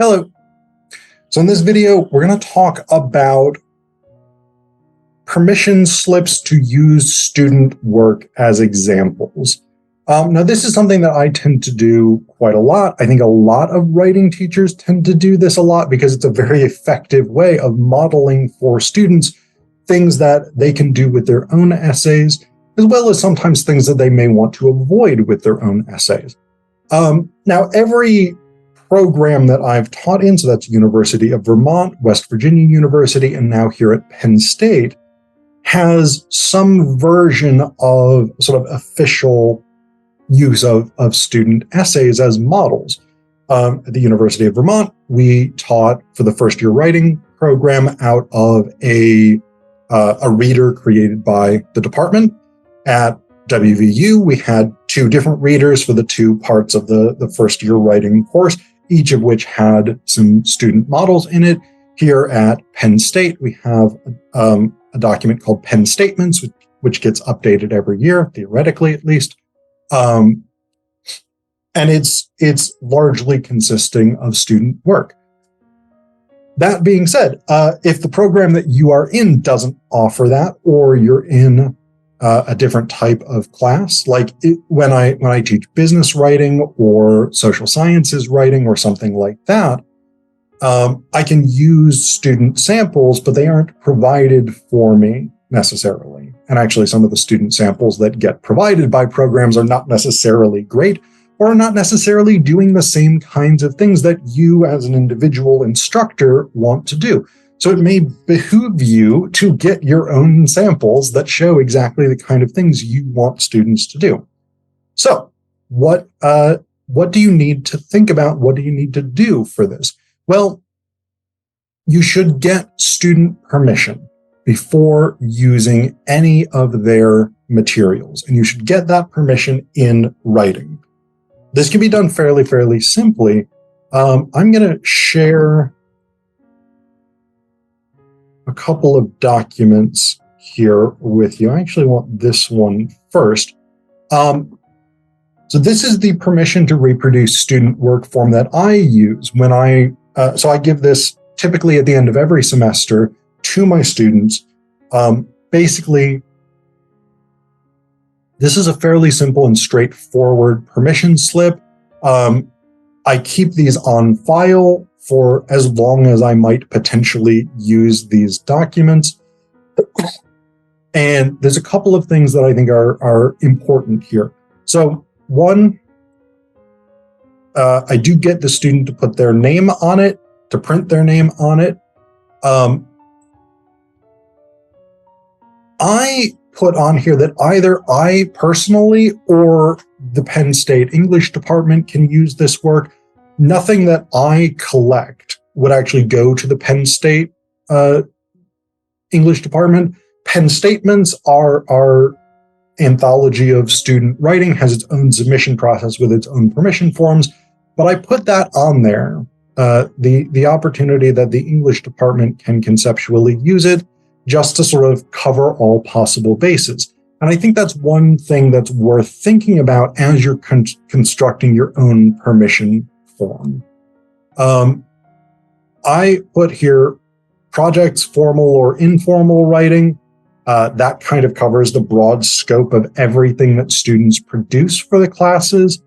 Hello. So in this video, we're going to talk about permission slips to use student work as examples. Now, this is something that I tend to do quite a lot. I think a lot of writing teachers tend to do this a lot because it's a very effective way of modeling for students things that they can do with their own essays, as well as sometimes things that they may want to avoid with their own essays. Now, every program that I've taught in, so that's University of Vermont, West Virginia University, and now here at Penn State, has some version of sort of official use of student essays as models. At the University of Vermont, we taught for the first year writing program out of a reader created by the department. At WVU, we had two different readers for the two parts of the first year writing course, each of which had some student models in it. Here at Penn State, we have a document called Penn Statements, which gets updated every year, theoretically at least. And it's largely consisting of student work. That being said, if the program that you are in doesn't offer that, or you're in a different type of class, like when I teach business writing or social sciences writing or something like that, I can use student samples, but they aren't provided for me necessarily. And actually, some of the student samples that get provided by programs are not necessarily great, or not necessarily doing the same kinds of things that you as an individual instructor want to do. So it may behoove you to get your own samples that show exactly the kind of things you want students to do. So what do you need to think about? What do you need to do for this? Well, you should get student permission before using any of their materials, and you should get that permission in writing. This can be done fairly simply. I'm going to share a couple of documents here with you. I actually want this one first. So this is the permission to reproduce student work form that I use when so I give this typically at the end of every semester to my students. Basically, this is a fairly simple and straightforward permission slip. I keep these on file for as long as I might potentially use these documents. And there's a couple of things that I think are important here. So one, I do get the student to put their name on it, to print their name on it. I put on here that either I personally or the Penn State English department can use this work. Nothing that I collect would actually go to the Penn State English department. Penn Statements are our anthology of student writing, has its own submission process with its own permission forms, but I put that on there. The opportunity that the English department can conceptually use it just to sort of cover all possible bases. And I think that's one thing that's worth thinking about as you're constructing your own permission form. I put here projects, formal or informal writing. That kind of covers the broad scope of everything that students produce for the classes.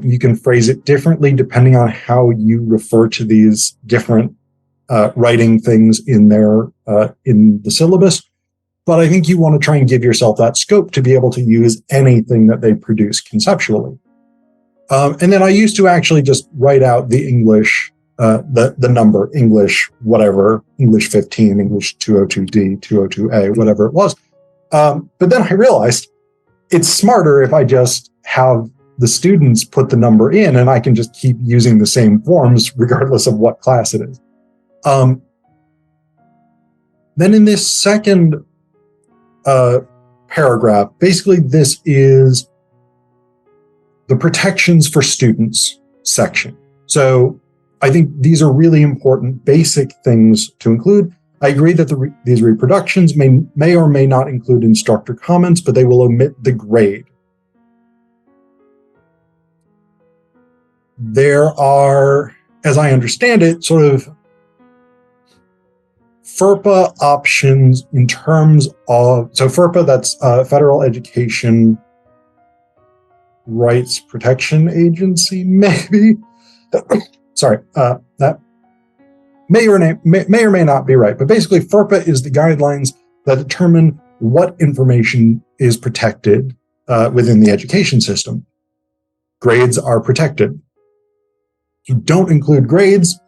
You can phrase it differently depending on how you refer to these different writing things in the syllabus. But I think you want to try and give yourself that scope to be able to use anything that they produce conceptually. And then I used to actually just write out the English, the number, English, whatever, English 15, English 202D, 202A, whatever it was. But then I realized it's smarter if I just have the students put the number in and I can just keep using the same forms regardless of what class it is. Then in this second paragraph, basically this is the protections for students section. So I think these are really important basic things to include. I agree that these reproductions may or may not include instructor comments, but they will omit the grade. There are as I understand it, sort of FERPA options in terms of, so FERPA, that's Federal Education Rights Protection Agency, maybe. Sorry, that may or may not be right, but basically FERPA is the guidelines that determine what information is protected within the education system. Grades are protected. If you don't include grades,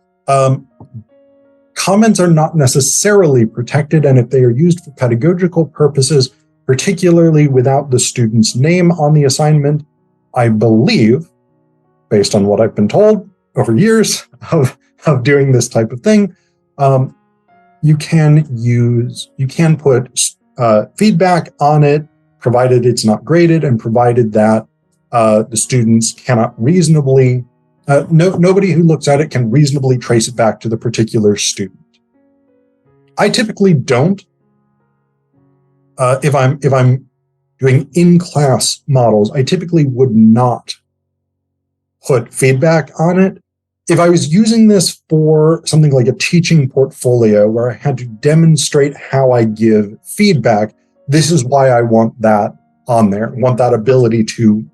comments are not necessarily protected, and if they are used for pedagogical purposes, particularly without the student's name on the assignment, I believe, based on what I've been told over years of doing this type of thing, you can put feedback on it, provided it's not graded and provided that the students cannot reasonably, nobody who looks at it can reasonably trace it back to the particular student. I typically don't. If I'm doing in-class models, I typically would not put feedback on it. If I was using this for something like a teaching portfolio where I had to demonstrate how I give feedback, this is why I want that on there. I want that ability to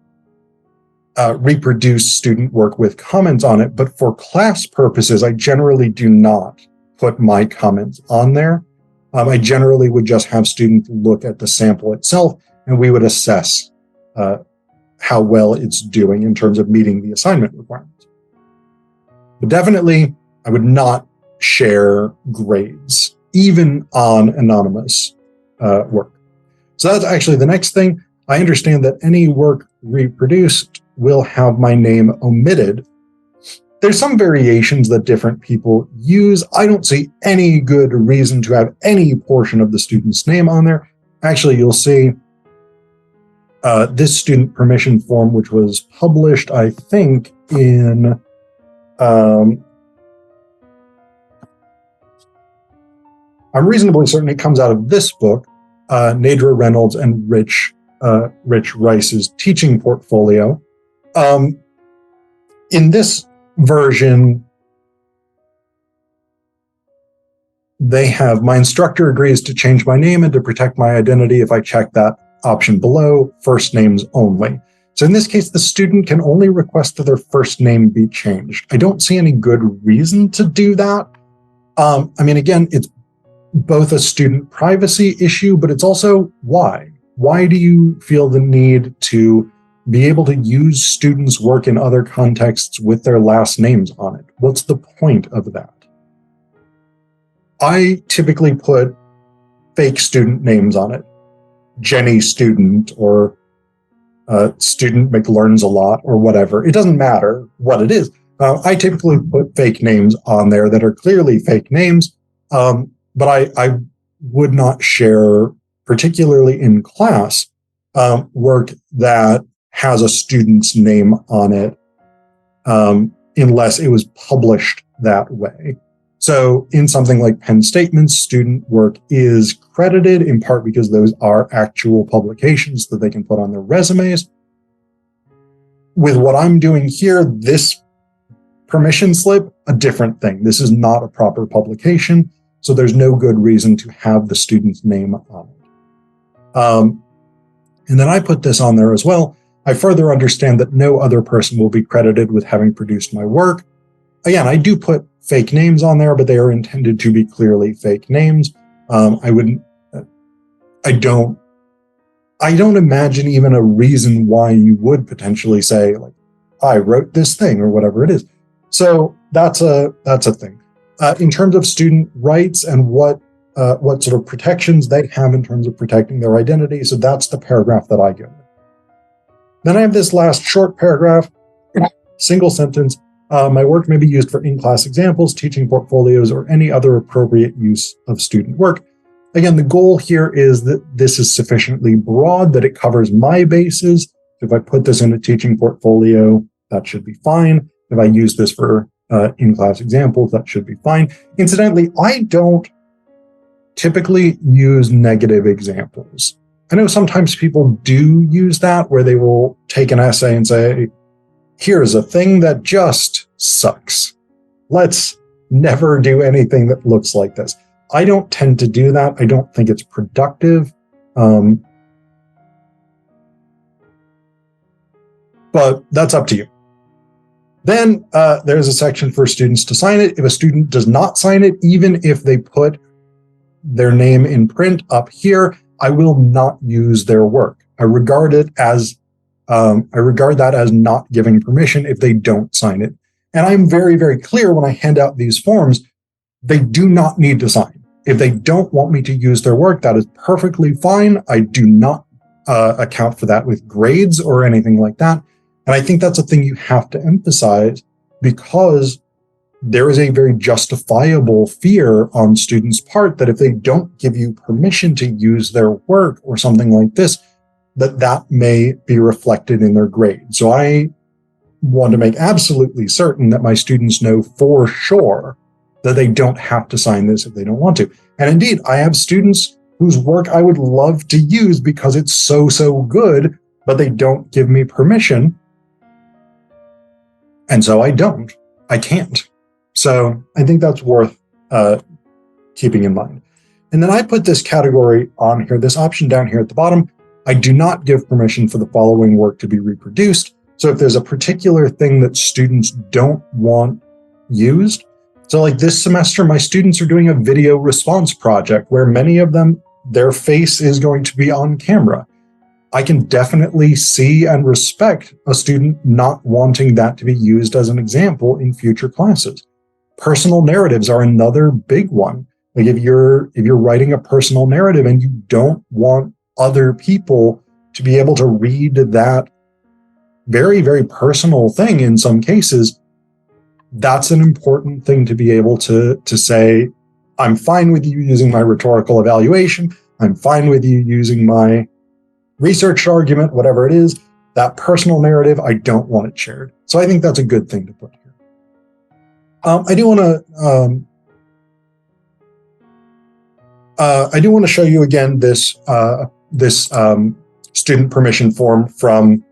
reproduce student work with comments on it. But for class purposes, I generally do not put my comments on there. I generally would just have students look at the sample itself, and we would assess how well it's doing in terms of meeting the assignment requirements. But definitely, I would not share grades, even on anonymous work. So that's actually the next thing. I understand that any work reproduced will have my name omitted. There's some variations that different people use. I don't see any good reason to have any portion of the student's name on there. Actually, you'll see this student permission form, which was published, I think, in I'm reasonably certain it comes out of this book, Nadra Reynolds and Rich Rice's teaching portfolio. In this version, they have, my instructor agrees to change my name and to protect my identity if I check that option below, first names only. So in this case, the student can only request that their first name be changed. I don't see any good reason to do that. I mean, again, it's both a student privacy issue, but it's also why? Why do you feel the need to be able to use students' work in other contexts with their last names on it? What's the point of that? I typically put fake student names on it. Jenny student, or student McLearns a lot, or whatever. It doesn't matter what it is. I typically put fake names on there that are clearly fake names, but I would not share, particularly in class, work that has a student's name on it, unless it was published that way. So in something like Penn Statements, student work is credited in part because those are actual publications that they can put on their resumes. With what I'm doing here, this permission slip, a different thing. This is not a proper publication, so there's no good reason to have the student's name on it. And then I put this on there as well. I further understand that no other person will be credited with having produced my work. Again, I do put fake names on there, but they are intended to be clearly fake names. I don't imagine even a reason why you would potentially say, like, I wrote this thing or whatever it is. So that's a thing. In terms of student rights and what sort of protections they have in terms of protecting their identity, so that's the paragraph that I give. Then I have this last short paragraph, single sentence. My work may be used for in-class examples, teaching portfolios, or any other appropriate use of student work. Again, the goal here is that this is sufficiently broad that it covers my bases. If I put this in a teaching portfolio, that should be fine. If I use this for in-class examples, that should be fine. Incidentally, I don't typically use negative examples. I know sometimes people do use that, where they will take an essay and say, here's a thing that just sucks. Let's never do anything that looks like this. I don't tend to do that. I don't think it's productive. But that's up to you. Then there's a section for students to sign it. If a student does not sign it, even if they put their name in print up here, I will not use their work. I regard that as not giving permission if they don't sign it. And I'm very, very clear when I hand out these forms, they do not need to sign. If they don't want me to use their work, that is perfectly fine. I do not account for that with grades or anything like that. And I think that's a thing you have to emphasize, because there is a very justifiable fear on students' part that if they don't give you permission to use their work or something like this, that may be reflected in their grade. So I want to make absolutely certain that my students know for sure that they don't have to sign this if they don't want to. And indeed, I have students whose work I would love to use because it's so, so good, but they don't give me permission. And so I can't. So I think that's worth keeping in mind. And then I put this category on here, this option down here at the bottom. I do not give permission for the following work to be reproduced. So if there's a particular thing that students don't want used, so like this semester, my students are doing a video response project where many of them, their face is going to be on camera. I can definitely see and respect a student not wanting that to be used as an example in future classes. Personal narratives are another big one. Like if you're writing a personal narrative and you don't want other people to be able to read that very, very personal thing in some cases, that's an important thing to be able to say, I'm fine with you using my rhetorical evaluation. I'm fine with you using my research argument, whatever it is. That personal narrative, I don't want it shared. So I think that's a good thing to put here. I do want to show you again this student permission form from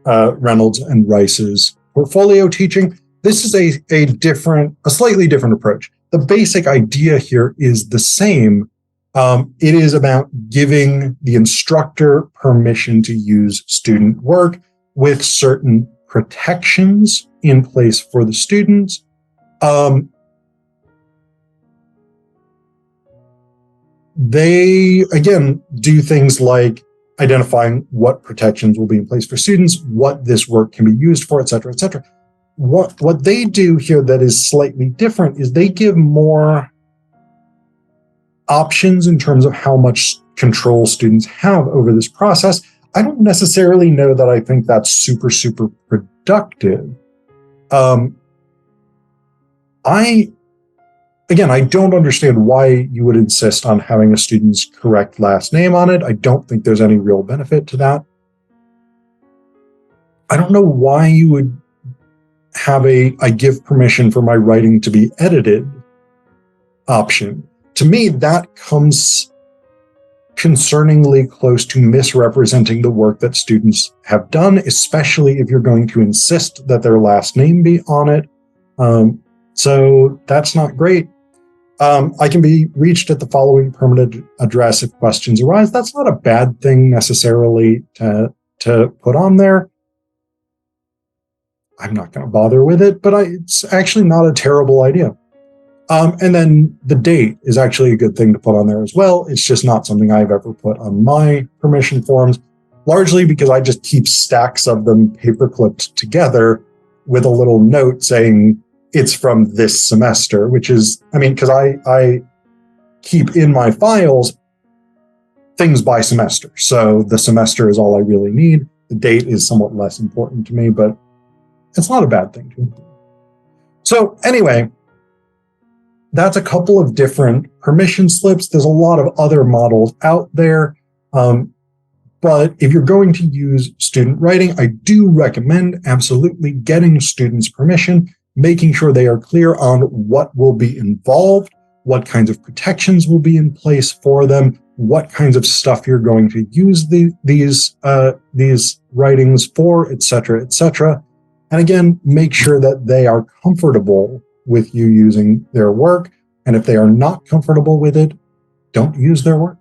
Reynolds and Rice's portfolio teaching. This is a slightly different approach. The basic idea here is the same. It is about giving the instructor permission to use student work with certain protections in place for the students. They, again, do things like identifying what protections will be in place for students, what this work can be used for, et cetera, et cetera. What they do here that is slightly different is they give more options in terms of how much control students have over this process. I don't necessarily know that I think that's super, super productive. I don't understand why you would insist on having a student's correct last name on it. I don't think there's any real benefit to that. I don't know why you would have I give permission for my writing to be edited option. To me, that comes concerningly close to misrepresenting the work that students have done, especially if you're going to insist that their last name be on it. So that's not great. I can be reached at the following permanent address if questions arise. That's not a bad thing necessarily to put on there. I'm not going to bother with it, but it's actually not a terrible idea. And then the date is actually a good thing to put on there as well. It's just not something I've ever put on my permission forms, largely because I just keep stacks of them paper-clipped together with a little note saying it's from this semester, which is, because I keep in my files things by semester. So the semester is all I really need. The date is somewhat less important to me, but it's not a bad thing to include. So anyway, that's a couple of different permission slips. There's a lot of other models out there. But if you're going to use student writing, I do recommend absolutely getting students' permission, making sure they are clear on what will be involved, what kinds of protections will be in place for them, what kinds of stuff you're going to use these writings for, et cetera, et cetera. And again, make sure that they are comfortable with you using their work. And if they are not comfortable with it, don't use their work.